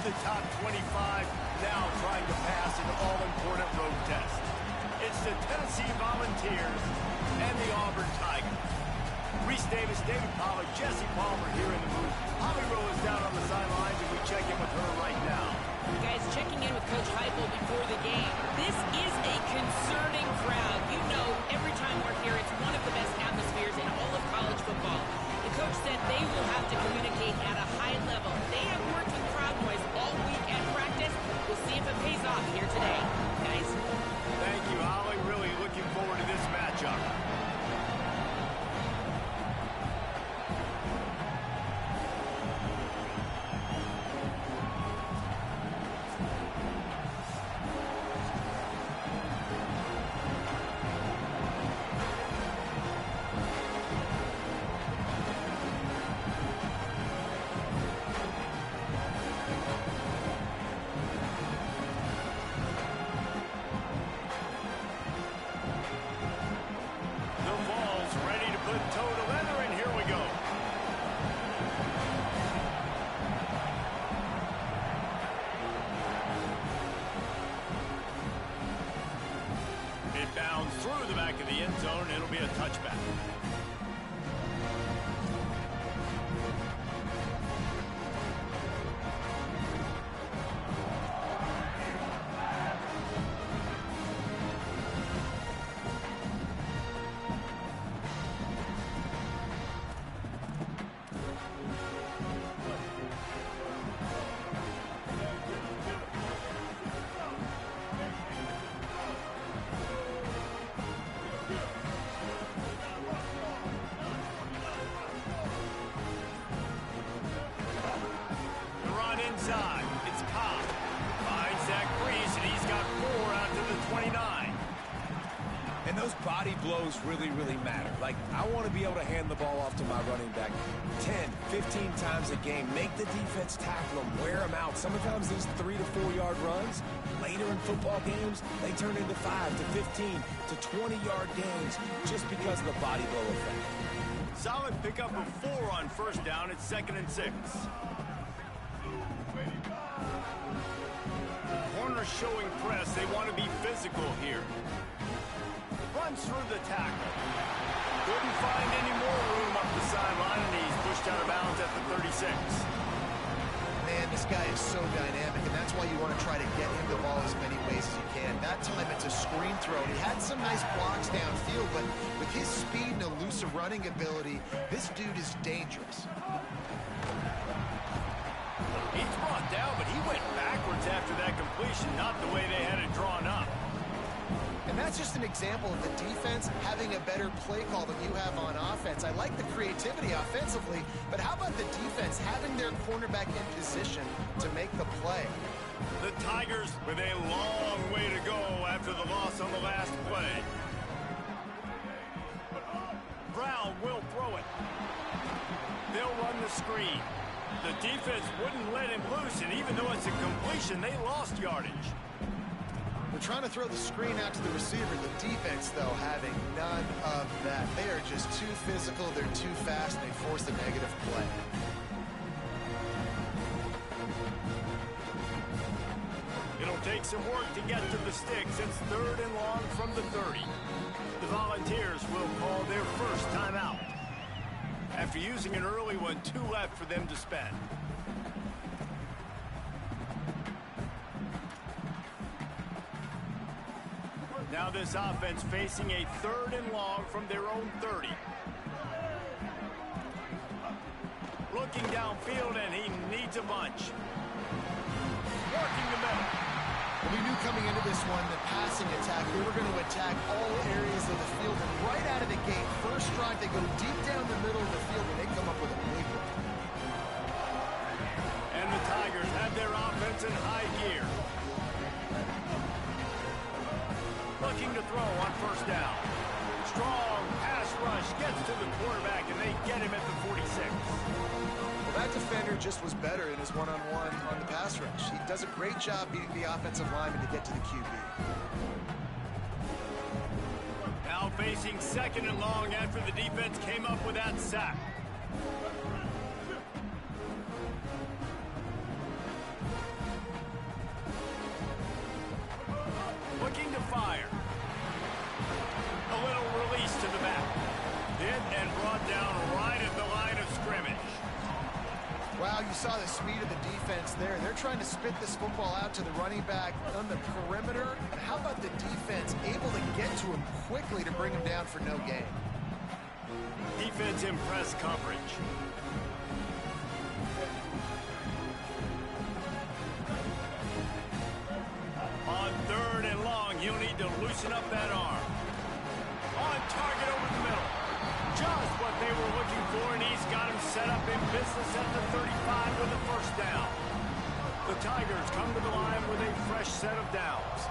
the top 25, now trying to pass an all-important road test. It's the Tennessee Volunteers and the Auburn Tigers. Reese Davis, David Pollack, Jesse Palmer here in the booth. Aubie is down on the sidelines, and we check in with her right now. Guys, checking in with Coach Heupel before the game. This is a concerning crowd. You know, every time we're here, it's one of the best atmospheres in all of college football. The coach said they will have to communicate at a high level. They have worked with crowd noise all week at practice. We'll see if it pays off here today. Guys? Thank you, Holly. Really looking forward to this matchup. Through the back of the end zone, it'll be a touchback. Inside, it's Cobb. Finds Zach Breeze, and he's got 4 out to the 29. And those body blows really, really matter. Like, I want to be able to hand the ball off to my running back 10, 15 times a game. Make the defense tackle them, wear them out. Sometimes these 3 to 4 yard runs, later in football games, they turn into 5 to 15 to 20 yard gains just because of the body blow effect. Solid pickup of 4 on first down. It's 2nd and 6. Corners showing press. They want to be physical here. Runs through the tackle. Couldn't find any more room up the sideline, and he's pushed out of bounds at the 36. Man, this guy is so dynamic, and that's why you want to try to get him the ball as many ways as you can. That time it's a screen throw. He had some nice blocks downfield, but with his speed and elusive running ability, this dude is dangerous. He's brought down, but he went backwards after that completion, not the way they had it drawn up. And that's just an example of the defense having a better play call than you have on offense. I like the creativity offensively, but how about the defense having their cornerback in position to make the play? The Tigers with a long way to go after the loss on the last play. Brown will throw it. They'll run the screen. The defense wouldn't let him loose, and even though it's a completion, they lost yardage. They're trying to throw the screen out to the receiver. The defense, though, having none of that. They are just too physical, they're too fast, and they force a negative play. It'll take some work to get to the sticks. It's 3rd and long from the 30. The Volunteers will call their first timeout. After using an early one, 2 left for them to spend. Now this offense facing a 3rd and long from their own 30. Looking downfield, and he needs a bunch. Working the middle. We knew coming into this one, the passing attack, they were going to attack all areas of the field. And right out of the gate, first drive, they go deep down the middle of the field, and they come up with a big one. And the Tigers have their offense in high gear. Looking to throw on first down. Strong pass rush gets to the quarterback, and they get him at the 46. Well, that defender just was better in his one-on-one on the pass rush. He does a great job beating the offensive lineman to get to the QB. Now facing 2nd and long after the defense came up with that sack. of the defense there. They're trying to spit this football out to the running back on the perimeter. And how about the defense able to get to him quickly to bring him down for no gain? Defense in press coverage. On 3rd and long, he'll need to loosen up that arm. On target over the middle. Just what they were looking for, and he's got him set up in business at the 35 with a first down. The Tigers come to the line with a fresh set of downs.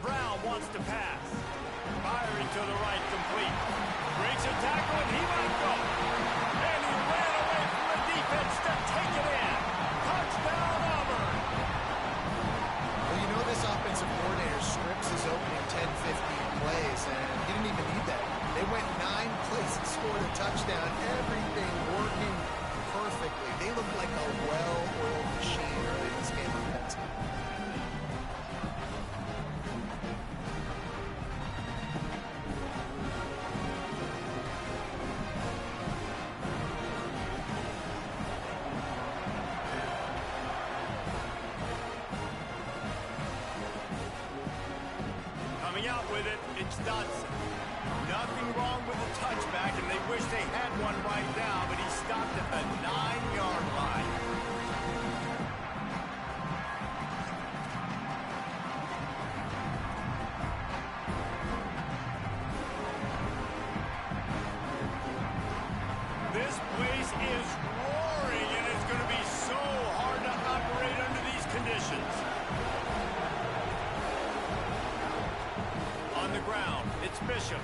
Brown wants to pass. Firing to the right, complete. Breaks a tackle, and he might go. And he ran away from the defense to take it in. Touchdown, Auburn. Well, you know this offensive coordinator scripts his opening 10, 15 plays, and he didn't even need that. They went 9 plays and scored a touchdown. Everything working perfectly. They look like a well-oiled machine early in this game offensively. Coming out with it, it's Dodson. Nothing wrong with the touchback, and they wish they had one right now, but he stopped at the 9-yard line. This place is roaring, and it's going to be so hard to operate under these conditions. On the ground, it's Bishop.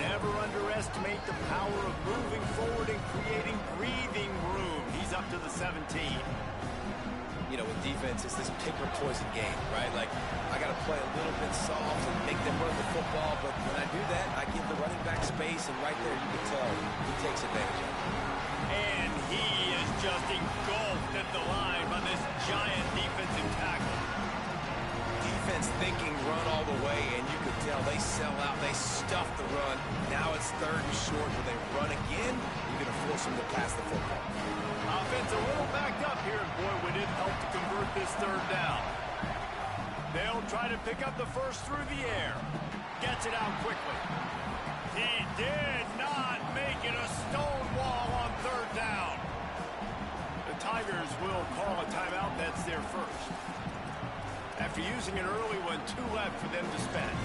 Never underestimate the power of moving forward and creating breathing room. He's up to the 17. You know, with defense, it's this pick or poison game, right? Like, I got to play a little bit soft and make them run the football, but when I do that, I give the running back space, and right there, you can tell he takes advantage of it. And he is just engulfed at the line by this giant defensive tackle. Defense thinking run all the way, and you could tell they sell out, they stuff the run. Now it's 3rd and short. Will they run again? You're going to force them to pass the football. Offense a little backed up here, and boy, would it help to convert this 3rd down. They'll try to pick up the first through the air. Gets it out quickly. He did not make it a stone wall on 3rd down. The Tigers will call a timeout. That's their first. After using an early one, 2 left for them to spend.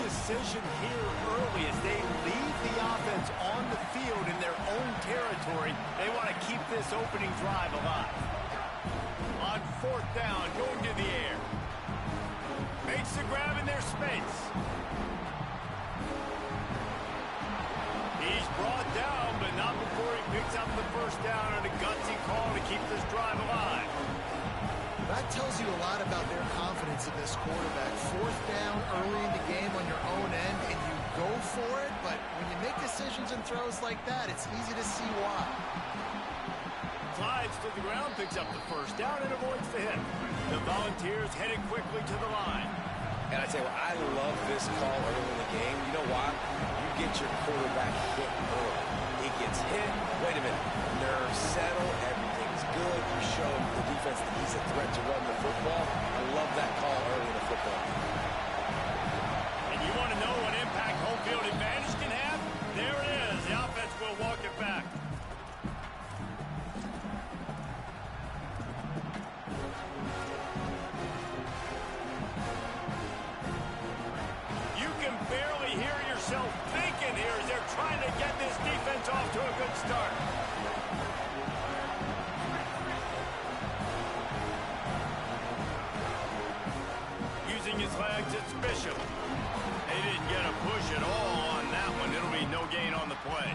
Decision here early as they leave the offense on the field in their own territory. They want to keep this opening drive alive. On 4th down, going to the air. Makes the grab in their space. He's brought down, but not before he picks up the first down on a gutsy call to keep this drive alive. That tells you a lot about their confidence in this quarterback. 4th down early in the game on your own end, and you go for it, but when you make decisions and throws like that, it's easy to see why. Slides to the ground, picks up the first down, and avoids the hit. The Volunteers headed quickly to the line. And I tell you what, I love this call early in the game. You know why? You get your quarterback hit early. He gets hit. Wait a minute. Nerves settle. Everything's good. You show the defense that he's a threat to run the football. I love that call early in the football game. And you want to know what impact home field advantage can have? There it is. The offense will walk it back. You can barely hear yourself thinking here as they're trying to get this defense off to a good start. it's Bishop. They didn't get a push at all on that one. It'll be no gain on the play.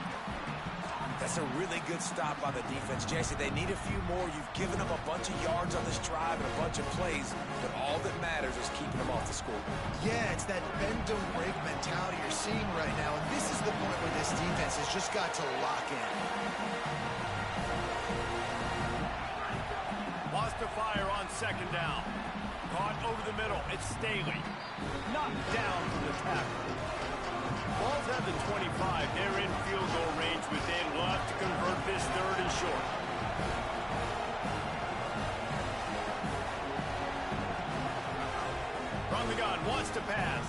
That's a really good stop by the defense, Jesse. They need a few more. You've given them a bunch of yards on this drive and a bunch of plays, but all that matters is keeping them off the scoreboard. Yeah, it's that bend don't break mentality you're seeing right now, and this is the point where this defense has just got to lock in. Lost to fire on second down. Caught over the middle. It's Staley. Knocked down from the tackle. Ball's at the 25. They're in field goal range within. We'll have to convert this third and short. From the gun, wants to pass.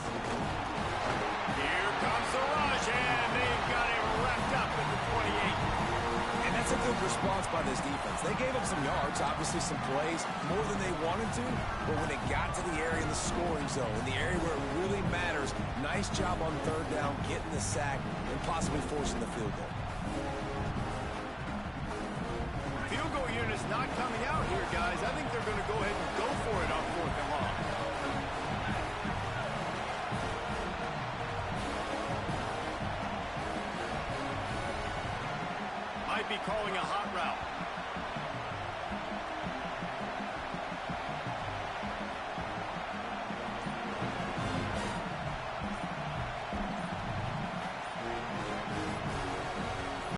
Here comes the rush, and they've got him wrapped up at the 28. And that's a good response by this defense. They gave up some yards, obviously some plays, more than they wanted to, but when it got to the area in the scoring zone, in the area where it really matters, nice job on third down, getting the sack, and possibly forcing the field goal. Field goal unit's not coming out here, guys. I think they're going to go ahead and go for it on fourth and long. Might be calling a hot route.